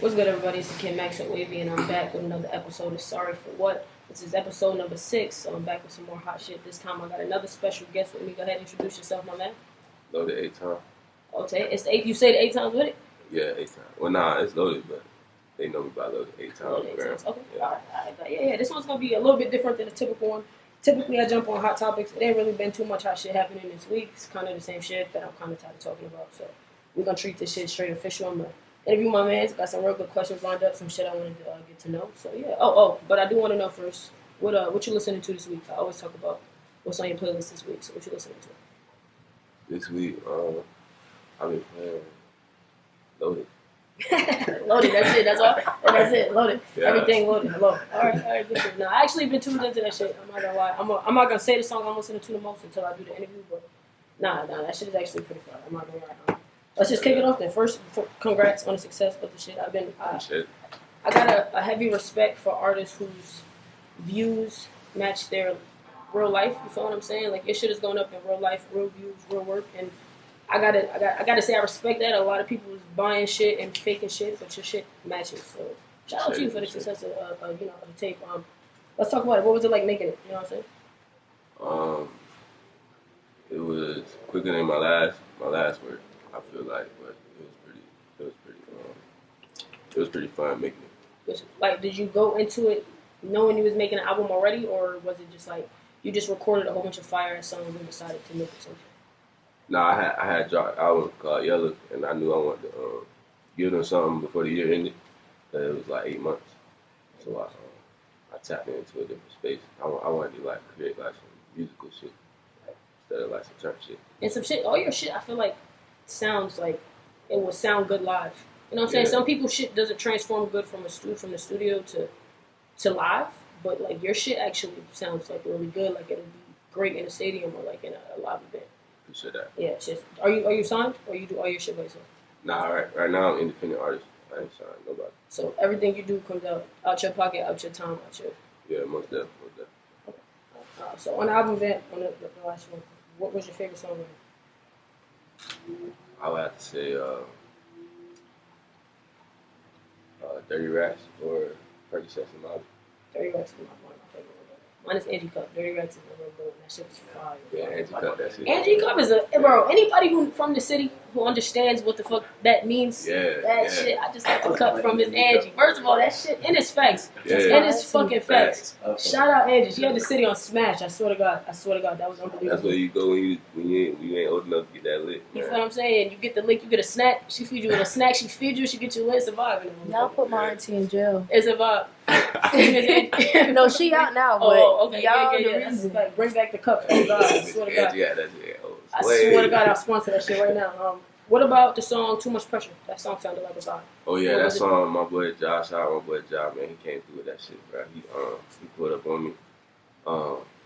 What's good, everybody? It's the Kid Max at Wavy, and I'm back with another episode of Sorry for What. This is episode number 6, so I'm back with some more hot shit. This time I got another special guest with me. Go ahead and introduce yourself, my man. Loaded 8 times. Okay, it's the 8. You say the 8 times with it? Yeah, 8 times. Well, nah, it's loaded, but they know me by loaded 8 times. Loaded 8 times. Okay, yeah. all right. Yeah. This one's gonna be a little bit different than a typical one. Typically, I jump on hot topics. It ain't really been too much hot shit happening this week. It's kind of the same shit that I'm kind of tired of talking about. So we're gonna treat this shit straight official. I'm gonna interview my man. Got some real good questions lined up. Some shit I wanted to get to know. So yeah. But I do want to know first what you listening to this week. I always talk about what's on your playlist this week. So what you listening to? This week, I've been playing Loaded. Loaded. That's it. That's all. That's it. Loaded. Yeah. Everything loaded. Hello. All right. Good shit. Now I actually been tuned into that shit. I'm not gonna lie. I'm not gonna say the song I'm listening to the most until I do the interview. But nah, that shit is actually pretty fun. I'm not gonna lie. Let's just kick it off then. First, congrats on the success of the shit. I got a heavy respect for artists whose views match their real life. You feel what I'm saying? Like your shit is going up in real life, real views, real work, and I gotta say I respect that. A lot of people is buying shit and faking shit, but your shit matches. So shout out to you for the success of the tape. Let's talk about it. What was it like making it? You know what I'm saying? It was quicker than my last work. I feel like, but it was pretty fun making it. Like, did you go into it knowing you was making an album already, or was it just like you just recorded a whole bunch of fire ass songs and decided to make it something? No, I had dropped an album called Yellow, and I knew I wanted to give them something before the year ended. But it was like 8 months, so I tapped into a different space. I wanted to like create like some musical shit instead of like some church shit. And some shit, all your shit, I feel like sounds like it will sound good live. You know what I'm saying? Some people shit doesn't transform good from the studio to live, but like your shit actually sounds like really good. Like it'll be great in a stadium or like in a live event. Appreciate that. Yeah, it's just, are you signed or you do all your shit by yourself? Nah, right now I'm independent artist. I ain't signed nobody. So everything you do comes out your pocket, out your time, out your. Yeah, most definitely. Okay. So on the album event, on the last one, what was your favorite song? I would have to say Dirty Rats or Percocets and Molly. Dirty Rats is one of my favorite ones. Mine is Angie Cup. Dirty Rats is a real good one. That shit was fire. Yeah, Angie Cup, that's it. Angie Cup is bro, anybody who from the city who understands what the fuck that means, shit, I just got the cut from his Angie. First of all, that shit in his face. In his fucking face. Shout out Angie. She had the city on smash. I swear to God, that was unbelievable. That's where you go when you ain't old enough to get that lit. You feel what I'm saying? You get the lick, you get a snack. She feed you with a snack. She feed you. She get you lit. Survive. Y'all put my auntie in jail. It's a vibe. No, she out now. But okay. Y'all Yeah. Like, bring back the cup. Oh God, I swear to God. I swear to God, I'll sponsor that shit right now. What about the song "Too Much Pressure"? That song sounded like a vibe. Oh yeah, that song. My boy Josh, man, he came through with that shit, bro. He pulled up on me.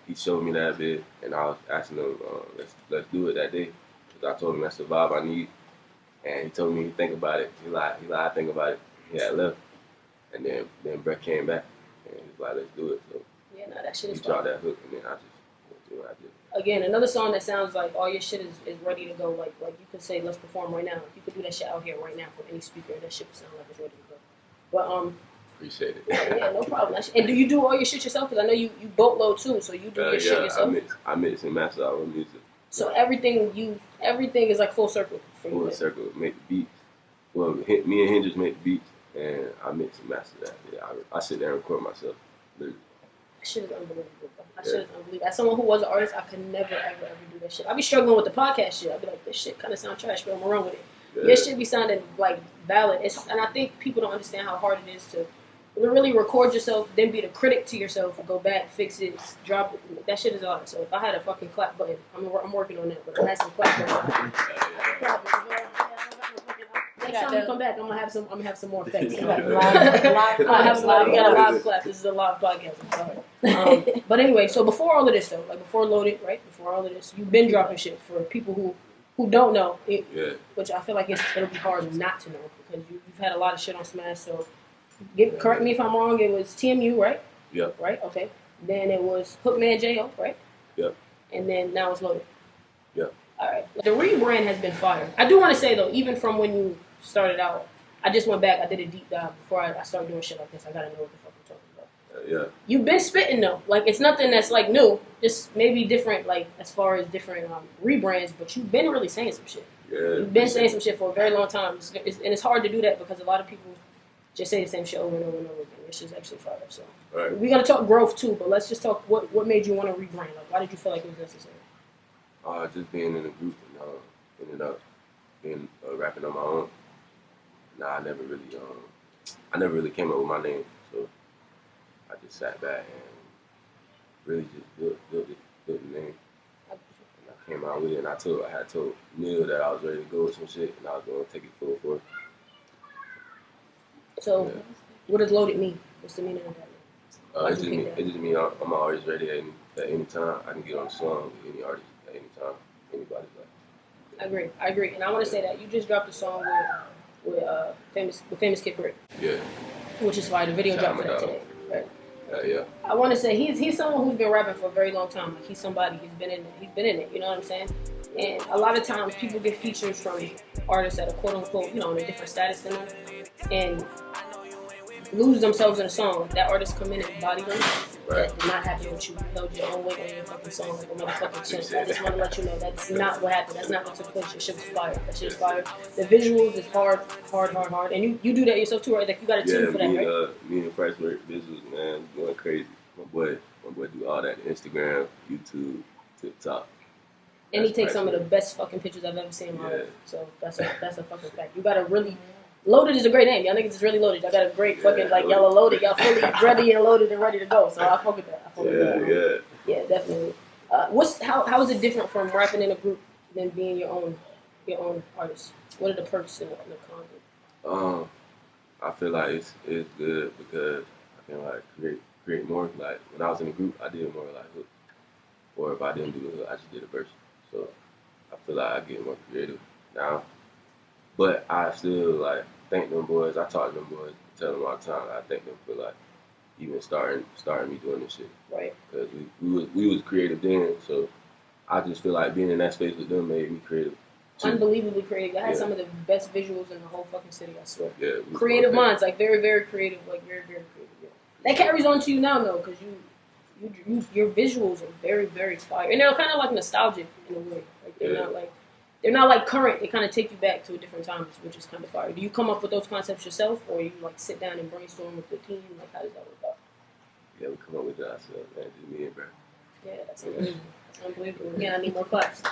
He showed me that bit, and I was asking him, let's do it that day. Cause I told him that's the vibe I need, and he told me to think about it. He lied, I think about it. He had left, and then Brett came back, and he was like, let's do it. So yeah, that shit is. He dropped that hook, and then I just do what I did. Again, another song that sounds like all your shit is ready to go. Like you could say, let's perform right now. You could do that shit out here right now for any speaker. That shit would sound like it's ready to go. But appreciate it. Yeah, no problem. And do you do all your shit yourself? Because I know you boatload too, so you do your shit yourself. I mix and master our own music. So everything is like full circle for you. Full circle, make the beats. Well, me and Hendrix make the beats, and I mix and master that. Yeah, I sit there and record myself. Literally. That shit is unbelievable. That shit is unbelievable. As someone who was an artist, I could never, ever do that shit. I be struggling with the podcast shit. I be like, this shit kind of sound trash, but I'm gonna run with it. Yeah. Your shit be sounding like valid. And I think people don't understand how hard it is to really record yourself, then be the critic to yourself, go back, fix it, drop it. That shit is hard. So if I had a fucking clap button, I'm working on that. But I had some clap buttons. Next time you come back, I'm gonna have some more effects. We got a live clap. This is a live podcast. I'm sorry. But anyway, so before all of this though, like before Loaded, right? Before all of this, you've been dropping shit for people who don't know. Which I feel like it'll be hard not to know because you've had a lot of shit on Smash. So correct me if I'm wrong. It was TMU, right? Yep. Right. Okay. Then it was Hookman Jo, right? Yep. And then now it's Loaded. Yep. All right. The rebrand has been fire. I do want to say though, even from when you started out I just went back. I did a deep dive before I started doing shit like this. I gotta know what the fuck I'm talking about. Yeah. You've been spitting though. Like it's nothing that's like new. Just maybe different, like as far as different rebrands. But you've been really saying some shit. Yeah. You've been saying some shit for a very long time, and it's hard to do that because a lot of people just say the same shit over and over and over again. It's just actually fire. So we gotta talk growth too. But let's just talk what made you want to rebrand. Like why did you feel like it was necessary? Just being in a group and ended up being rapping on my own. Nah, I never really came up with my name, so I just sat back and really just built the name. And I came out with it, and I had told Neil that I was ready to go with some shit, and I was gonna take it full force. So, what does loaded mean? What's the meaning of that? It just means I'm always ready at any time. I can get on a song with any artist at any time, anybody's like. I agree, and I want to say that you just dropped a song with famous Kid Brick. Yeah. Which is why the video dropped for that today. Right? Yeah. I want to say he's someone who's been rapping for a very long time. Like he's somebody who's been in it. You know what I'm saying? And a lot of times people get features from artists that are quote unquote in a different status than them, and lose themselves in a song. That artist come in and body them. Right. That did not happen with you. You held your own weight on your fucking song like a motherfucking chimp. I just want to let you know that's not what happened. That's not what took place. Your shit was fire. That shit is fire. The visuals is hard. And you do that yourself too, right? Like you got a team for that, right? Me and Price work visuals, man, going crazy. My boy do all that. Instagram, YouTube, TikTok. And he takes some of the best fucking pictures I've ever seen in my life. So that's a fucking fact. You gotta really. Loaded is a great name. Y'all niggas is really loaded. Y'all got a great fucking, like, y'all are loaded. Y'all fully ready and loaded and ready to go. So I fuck with that. Yeah, definitely. How is it different from rapping in a group than being your own artist? What are the perks and the cons? I feel like it's good because I can like create more. Like when I was in a group, I did more like hook. Or if I didn't do the hook, I just did a verse. So I feel like I get more creative now. But I still like thank them boys. I talk to them boys, tell them all the time. I thank them for like even starting me doing this shit. Right. Because we was creative then, so I just feel like being in that space with them made me creative. Too. Unbelievably creative. I had some of the best visuals in the whole fucking city. I swear. Yeah. Creative minds, like very very creative, like very very creative. Yeah. That carries on to you now though, because your visuals are very very fire, and they're kind of like nostalgic in a way. Like they're not like current. They kind of take you back to a different time, which is kind of fire. Do you come up with those concepts yourself, or you like sit down and brainstorm with the team? Like, how does that work out? Yeah, we come up with that ourselves, man. Just me and bro. Yeah, that's unbelievable. That's unbelievable. Again, I need more claps.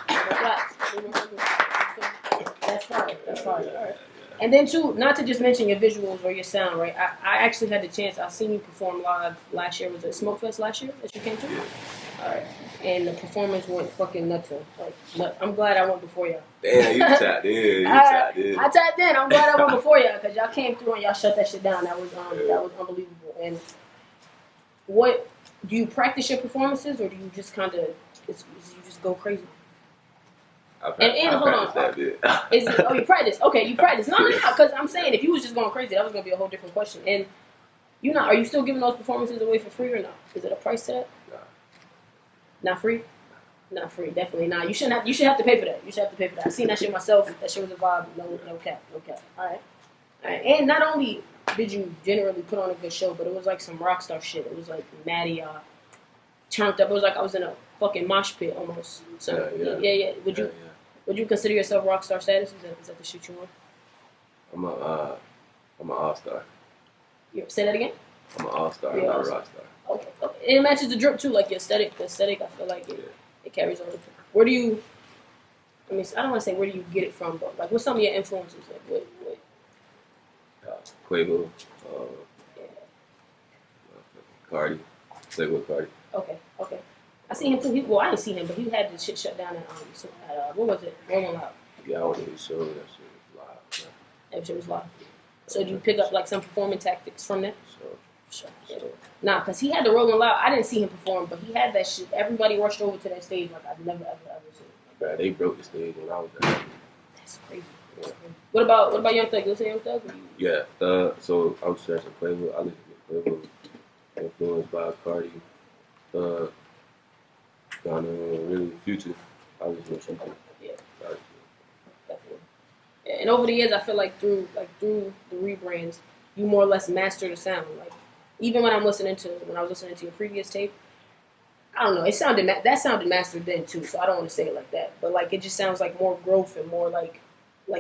That's fire. All right. And then too, not to just mention your visuals or your sound, right? I actually had the chance. I seen you perform live last year. Was it Smokefest last year that you came to? Yeah. All right. And the performance went fucking nuts. Like, I'm glad I went before y'all. Damn, you tapped in. I tapped in. I'm glad I went before y'all because y'all came through and y'all shut that shit down. That was unbelievable. And what do you practice your performances, or do you just kind of you just go crazy? Hold on. That bit. You practice? Okay, you practice. No, because I'm saying if you was just going crazy, that was gonna be a whole different question. And are you still giving those performances away for free or not? Is it a price to that? Nah. Not free? Not free, definitely not. You should have to pay for that. I seen that shit myself. That shit was a vibe. No cap. All right. And not only did you generally put on a good show, but it was like some rock star shit. It was like Maddie turned up. It was like I was in a fucking mosh pit almost. So yeah. Would you consider yourself rock star status? Is that the shit you want? I'm an all-star. Say that again? I'm an all-star, I'm not a rock star. Okay. And it matches the drip too, like your aesthetic. The aesthetic, I feel like it carries on. Where do you? I don't want to say where do you get it from, but like, what's some of your influences? Like, what? Quavo, Cardi, Playboy Cardi. Okay. I see him too. I didn't see him, but he had the shit shut down at what was it? Rolling Loud. Yeah, I went to his show. That shit was live. That shit was live. So do you pick up like some performing tactics from that? Sure. Nah, because he had the Rolling Loud. I didn't see him perform, but he had that shit. Everybody rushed over to that stage like I've never ever seen. Bro, they broke the stage when I was there. That's crazy. What about Young Thug? You listen to Young Thug? Yeah, so I was searching Quavo. I listened to Quavo, influenced by Cardi, really Future. I was listening to Future. Yeah. Definitely. Yeah, And over the years, I feel like through the rebrands, you more or less master the sound. Like even when I was listening to your previous tape, I don't know, that sounded mastered then too. So I don't want to say it like that, but like it just sounds like more growth and more like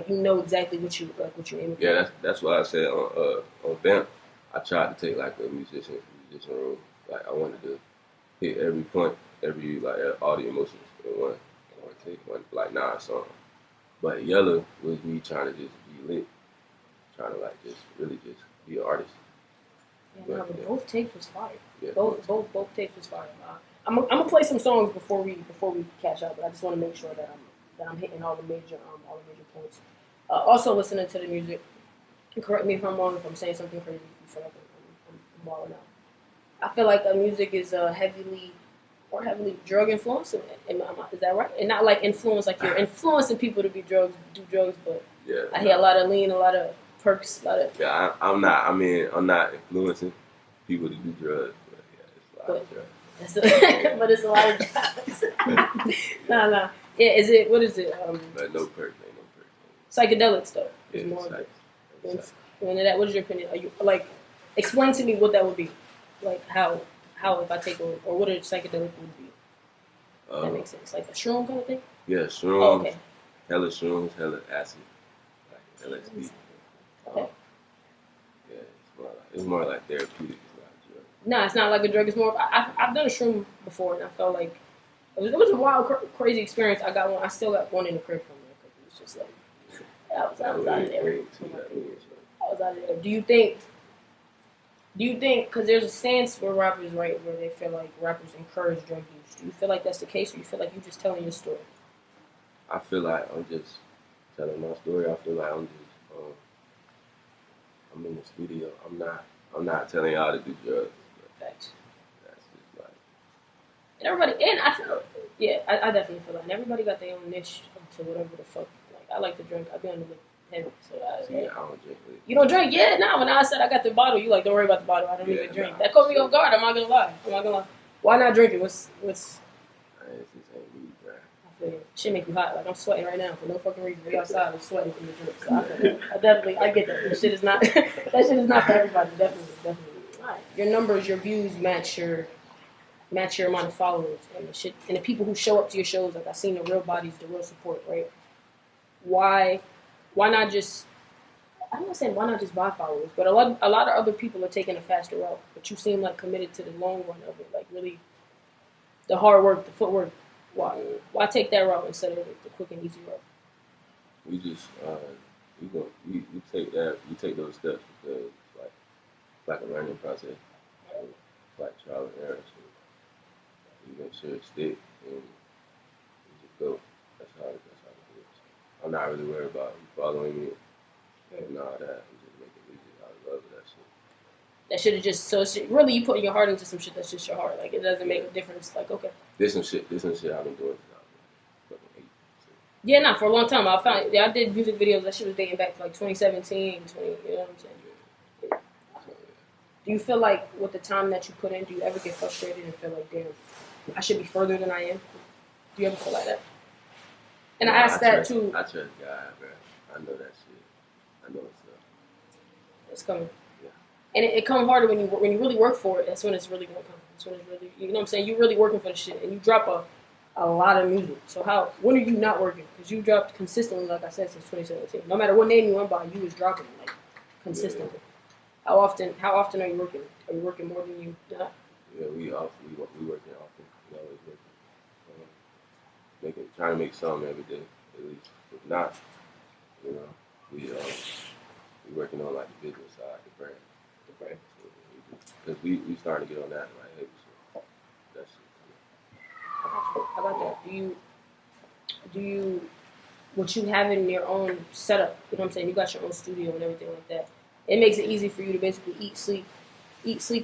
you know exactly what you're aiming for. Yeah, that's why I said on VAMP, I tried to take like a musician role. Like I wanted to hit every point, every like all the emotions in one take, one like 9 songs. But Yellow was me trying to just be lit, trying to like just really just be an artist. Yeah, no, but both tapes was fire. Yeah, both tapes was fire. I'm gonna play some songs before we catch up, but I just want to make sure that I'm hitting all the major points. Also listening to the music. Correct me if I'm wrong, if I'm saying something crazy. You feel like I'm balling out. I feel like the music is heavily drug influenced. Is that right? And not like influence, like you're influencing people to do drugs, but yeah, I hear a lot of lean, a lot of perks, a lot of. Yeah, I'm not. I mean, I'm not influencing people to do drugs, but yeah, it's a lot of drugs. But it's a lot of drugs. Nah. Yeah, what is it? But no perks, ain't no perks. Psychedelic stuff. Yeah, It's more of it's that. What is your opinion? Are you like explain to me what that would be? Like how if I take or what a psychedelic would be? That makes sense. Like a shroom kind of thing? Yeah, shrooms. Oh, okay. Hella shrooms, hella acid, like LSD. Okay. Yeah, it's more like therapeutic. It's not a drug. No, it's not like a drug. It's more. I've done a shroom before, and I felt like it was a wild, crazy experience. I got one. I still got one in the crib from there because it was just like I was out of there. I was out of there. Do you think? Because there's a stance where rappers, right, where they feel like rappers encourage drug use. Do you feel like that's the case, or you feel like you're just telling your story? I feel like I'm just telling my story. I feel like I'm just I'm in the studio. I'm not telling y'all to do drugs. Facts. That's just like. And everybody, and I feel, yeah, I definitely feel that. And everybody got their own niche to whatever the fuck. Like I like to drink. I be on the heavy, so I don't drink. You don't drink? Yeah, nah. When I said I got the bottle, you like, don't worry about the bottle. I don't even drink. That caught me off guard. I'm not gonna lie. Why not drink it? What's? This ain't me, bro. I feel shit make you hot. Like I'm sweating right now for no fucking reason. We outside, I'm sweating from the drink. So I get that. That shit is not for everybody. Definitely. Right. Your numbers, your views match your amount of followers and the shit and the people who show up to your shows. Like I seen the real bodies, the real support. Right? Why not just? I'm not saying why not just buy followers, but a lot of other people are taking a faster route. But you seem like committed to the long run of it, like really the hard work, the footwork. Why take that route instead of the quick and easy route? We just we take those steps because it's like a learning process. It's like trial and error. So you make sure it sticks and you just go. That's how it is. I'm not really worried about you following me and all that. I'm just making music out of love of that shit. That shit is just so really you putting your heart into some shit that's just your heart. Like it doesn't make a difference. Like okay. There's some shit I've been doing since I was fucking 8. So. Yeah, for a long time. I did music videos. That shit was dating back to like 2017, 20. You know what I'm saying? Yeah. Do you feel like with the time that you put in, do you ever get frustrated and feel like, damn, I should be further than I am? Do you ever feel like that? And I asked that too. I trust God, bro. I know that shit. I know it's up. It's coming. Yeah. And it comes harder when you really work for it. That's when it's really gonna come. That's when it's really, you know what I'm saying? You're really working for the shit, and you drop a lot of music. So when are you not working? Because you dropped consistently, like I said, since 2017. No matter what name you went by, you was dropping like consistently. Yeah. How often are you working? Are you working more than you not? Yeah, we working often. We always working. Trying to make something every day, at least. If not, you know, we working on like the business side, the brand. Because we starting to get on that like heavy. So that's it. How about that? Do you what you have in your own setup? You know what I'm saying? You got your own studio and everything like that. It makes it easy for you to basically eat, sleep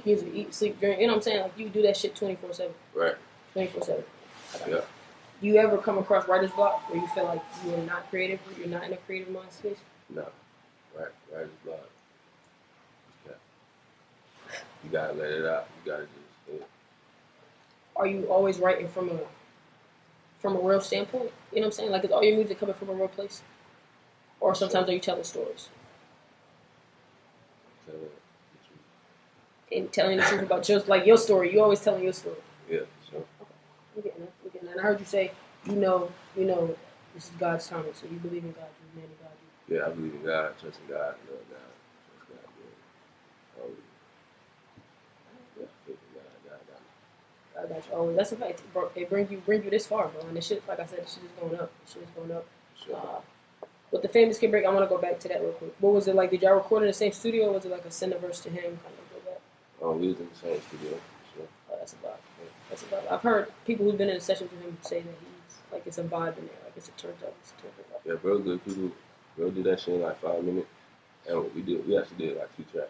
music, eat, sleep, drink. You know what I'm saying? Like you do that shit 24/7. Right. 24/7. Yeah. Do you ever come across writer's block where you feel like you are not creative, or you're not in a creative mind space? No. Right. Writer's block. You gotta let it out. You gotta just. Are you always writing from a real standpoint? You know what I'm saying? Like, is all your music coming from a real place? Or sometimes are you telling stories? Telling the And telling the truth about just like your story. You always telling your story. truth. Yeah, for sure. I'm getting that. I'm getting that. And I heard you say, you know, this is God's timing, so you believe in God, you man of God. Yeah, I believe in God, trust in God, love God, trust God, yeah. Yeah, faith in God, God. I got you. Oh, that's a fact, bro. They bring you this far, bro. And the shit, like I said, the shit is going up. The shit is going up. Sure. With the famous Kid Break, I want to go back to that real quick. What was it like? Did y'all record in the same studio, or was it like a send a verse to him kind of go back? We was in the same studio, for sure. Oh, that's about. That's about. I've heard people who've been in the sessions with him say that he's like it's a vibe in there, like it's a turned up. Yeah, bro, good people. Bro, do that shit in like 5 minutes. And we actually did like 2 tracks.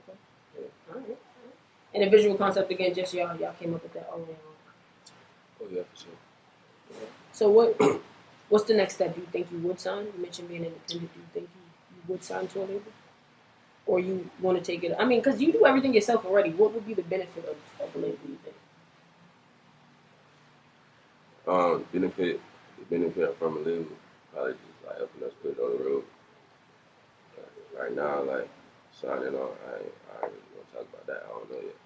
Okay. Yeah. All right. And the visual concept again, just y'all came up with that all on your own. Oh yeah, for sure. Yeah. So what's the next step? Do you think you would sign? You mentioned being independent. Do you think you would sign to a label? Or you want to take it? I mean, because you do everything yourself already. What would be the benefit of a label, you think? The benefit from a label probably just like helping us put it on the road. Right now, like signing on, I ain't really want to talk about that. I don't know yet.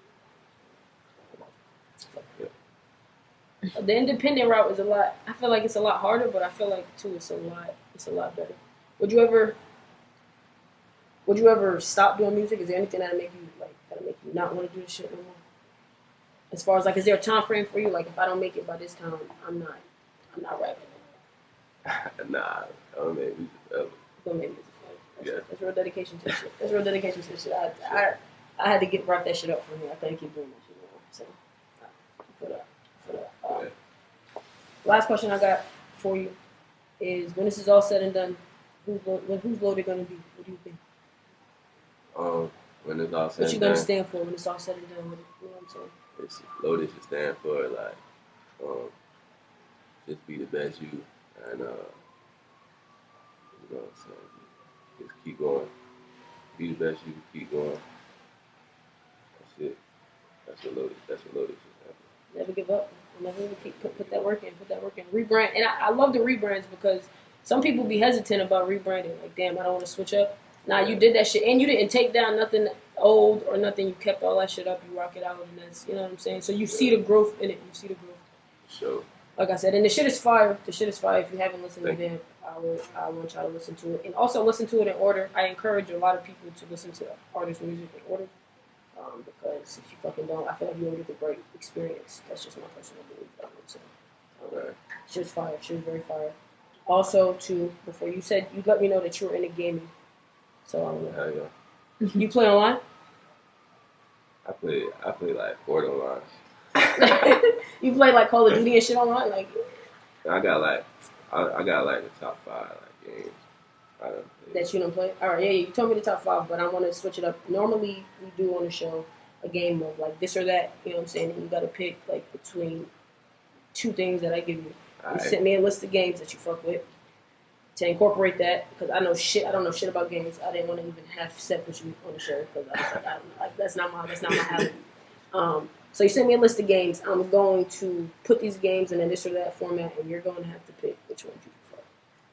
Yeah. The independent route is a lot. I feel like it's a lot harder, but I feel like too it's a lot better. Would you ever stop doing music? Is there anything that'll make you not want to do this shit no more? As far as like, is there a time frame for you? Like, if I don't make it by this time, I'm not rapping. Nah, I don't make music ever. Don't make music. Yeah. That's real dedication to this shit. I had to wrap that shit up for me. I couldn't keep doing that shit anymore. So, for that. Yeah. Last question I got for you is: when this is all said and done, who's LOD gonna be? What do you think? When it's all said What you and gonna done, stand for when it's all said and done? You know what I'm saying? it's LOD should stand for like just be the best you, and you know what I'm saying. Just keep going. Be the best you. Keep going. That's it. That's what LOD should stand for. Never give up. Never put that work in. Put that work in. Rebrand, and I love the rebrands because some people be hesitant about rebranding. Like, damn, I don't want to switch up. Nah, you did that shit, and you didn't take down nothing old or nothing. You kept all that shit up. You rock it out, and that's, you know what I'm saying. So you see the growth in it. You see the growth. Sure. Like I said, and the shit is fire. The shit is fire. If you haven't listened to VAMP, I want y'all to listen to it, and also listen to it in order. I encourage a lot of people to listen to artists' music in order, because if you fucking don't, I feel like you don't get the great experience. That's just my personal belief. So, Right. shit's fire. Shit's very fire. Also, too, before you said you let me know that you were into gaming, so I don't know. Hell yeah. You play online? I play like Borderline. You play like Call of Duty and shit online, like. I got like the top 5 like games. I don't play. That you don't play? Alright, yeah, you told me the top 5, but I want to switch it up. Normally, we do on the show a game of like this or that, you know what I'm saying? And you got to pick like between 2 things that I give you. You sent me a list of games that you fuck with to incorporate that, because I don't know shit about games. I didn't want to even have set with you on the show because I was like, that's not my habit. So you sent me a list of games. I'm going to put these games in a this or that format, and you're going to have to pick which one you prefer.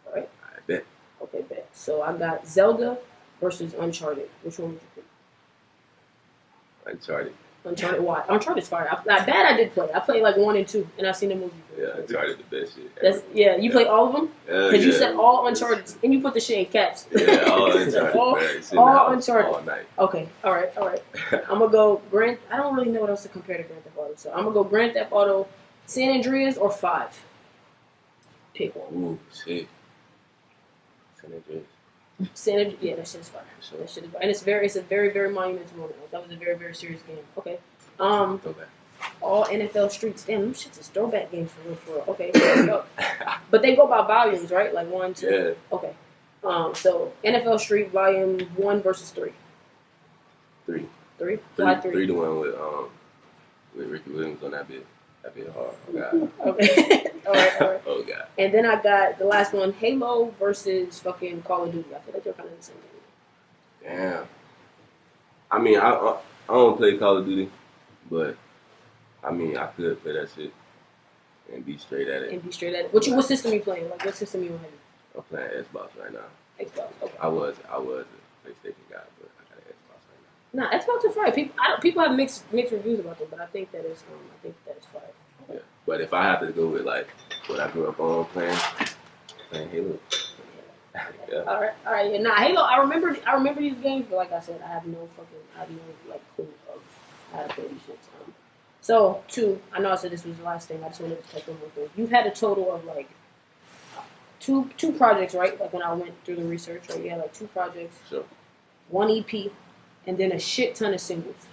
All right? I bet. Okay, bet. So I got Zelda versus Uncharted. Which one would you pick? Uncharted. Uncharted, why? Uncharted's fire. I did play. I played like 1 and 2, and I seen the movie. Yeah, Uncharted the best shit. That's, yeah, you played all of them? Because you said all Uncharted, and you put the shit in caps. Yeah, all Uncharted. all Uncharted. All night. Okay, all right. I'm going to go I don't really know what else to compare to Grand Theft Auto, so I'm going to go Grand Theft Auto, San Andreas, or 5. Pick one. Ooh, shit. San Andreas. Yeah, that shit is fire. Sure. That shit is fire. And it's a very, very monumental moment. Like, that was a very, very serious game. Okay. Go back. All NFL Streets. Damn, them shits is throwback games for real. Okay. But they go by volumes, right? Like 1, 2. Yeah. Okay. So NFL Street Volume 1 versus 3. 3. 3? Why 3? 3 to 1 with Ricky Williams on that bit. That bit hard. Oh God. Okay. all right. Oh God. And then I got the last one, Halo versus fucking Call of Duty. I feel like they're kind of the same game. Damn. I mean, I don't play Call of Duty, but I mean, I could play that shit and be straight at it. What system you playing? Like, what system you on? I'm playing Xbox right now. Xbox. Okay. I was a PlayStation guy, but I got an Xbox right now. Nah, Xbox is fire. People have mixed reviews about them, but I think that is fire. Yeah, but if I have to go with like what I grew up on playing Halo. Yeah. All right. Yeah, nah, Halo. I remember these games, but like I said, I have no like clue of how to play these shits. So I know I said this was the last thing. I just wanted to touch on one thing. You've had a total of like two projects, right? Like when I went through the research, right? You had like 2 projects, Sure. 1 EP, and then a shit ton of singles,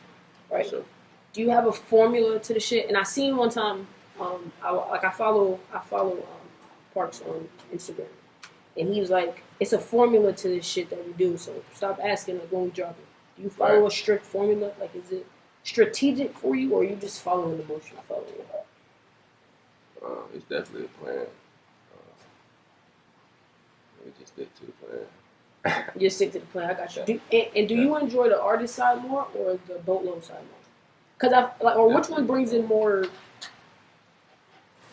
right? Sure. Do you have a formula to the shit? And I seen one time, I follow Parks on Instagram, and he was like, "It's a formula to this shit that we do. So stop asking like when we drop it. Do you follow a strict formula? Like, is it strategic for you, or are you just following the motion? Following your heart?" It's definitely a plan. We just stick to the plan. You just stick to the plan. I got you. Do you enjoy the artist side more or the boatload side more? Which one brings in more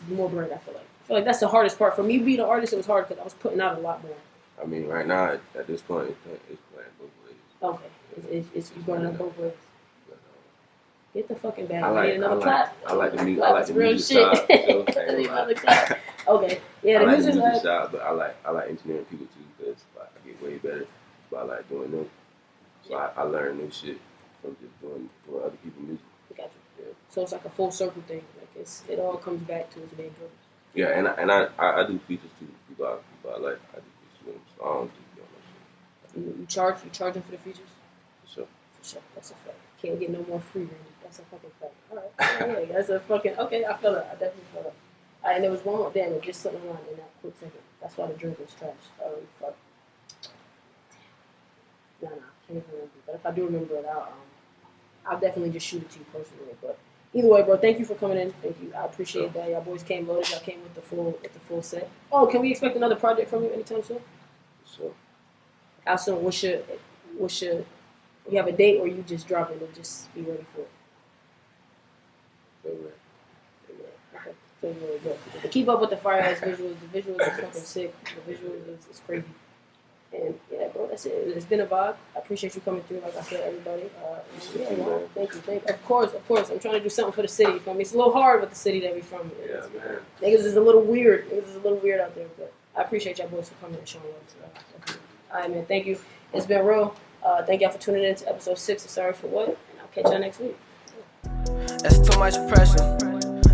bread? I feel like that's the hardest part for me. Being an artist, it was hard because I was putting out a lot more. I mean, right now at this point, it's playing both ways. Okay, it's going on both ways. Get the fucking bag. I Need another clap. I like the music. Clap, I like the real music shit. side. So, I need another clap. Okay, yeah, I the like the music music side. side, but I like engineering people too because I get way better. But I like doing them. So I learn new shit from just doing other people's music. Got you. Yeah. So it's like a full circle thing. Like it all comes back to its main purpose. Yeah, and I do features too. People I like. I do features with them, so I don't just do that shit. You charging for the features? For sure. For sure. That's a fact. Can't get no more free range. That's a fucking fact. All right. Yeah, that's a fucking okay. I feel it. I definitely feel it. All right, and there was one more. Damn, it just slipped my mind in that quick second. That's why the drink was trash. Fuck. Nah, can't even remember. But if I do remember it, I'll definitely just shoot it to you personally. But either way, bro, thank you for coming in. Thank you. I appreciate that. Y'all boys came loaded. Y'all came with the full set. Oh, can we expect another project from you anytime soon? For sure. How soon? What's your you have a date or you just drop it and just be ready for it? February. Okay. February, good. To keep up with the fire ass visuals, the visuals is fucking sick. The visuals is crazy. And yeah, bro, that's it. It's been a vibe. I appreciate you coming through, like I said, everybody. Yeah, man. Thank you. Of course. I'm trying to do something for the city. You feel me? It's a little hard with the city that we from. Yeah, man. Niggas is a little weird. Out there, but I appreciate y'all boys for coming and showing love. All right, man. Thank you. It's been real. Thank y'all for tuning in to episode 6 of Sorry for What, and I'll catch y'all next week. That's too much pressure.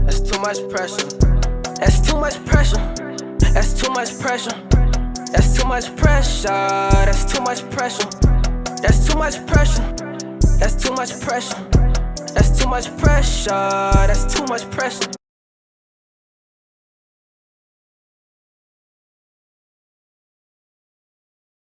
That's too much pressure. That's too much pressure. That's too much pressure. That's too much pressure. That's too much pressure. That's too much pressure. That's too much pressure. That's too much pressure. That's too much pressure.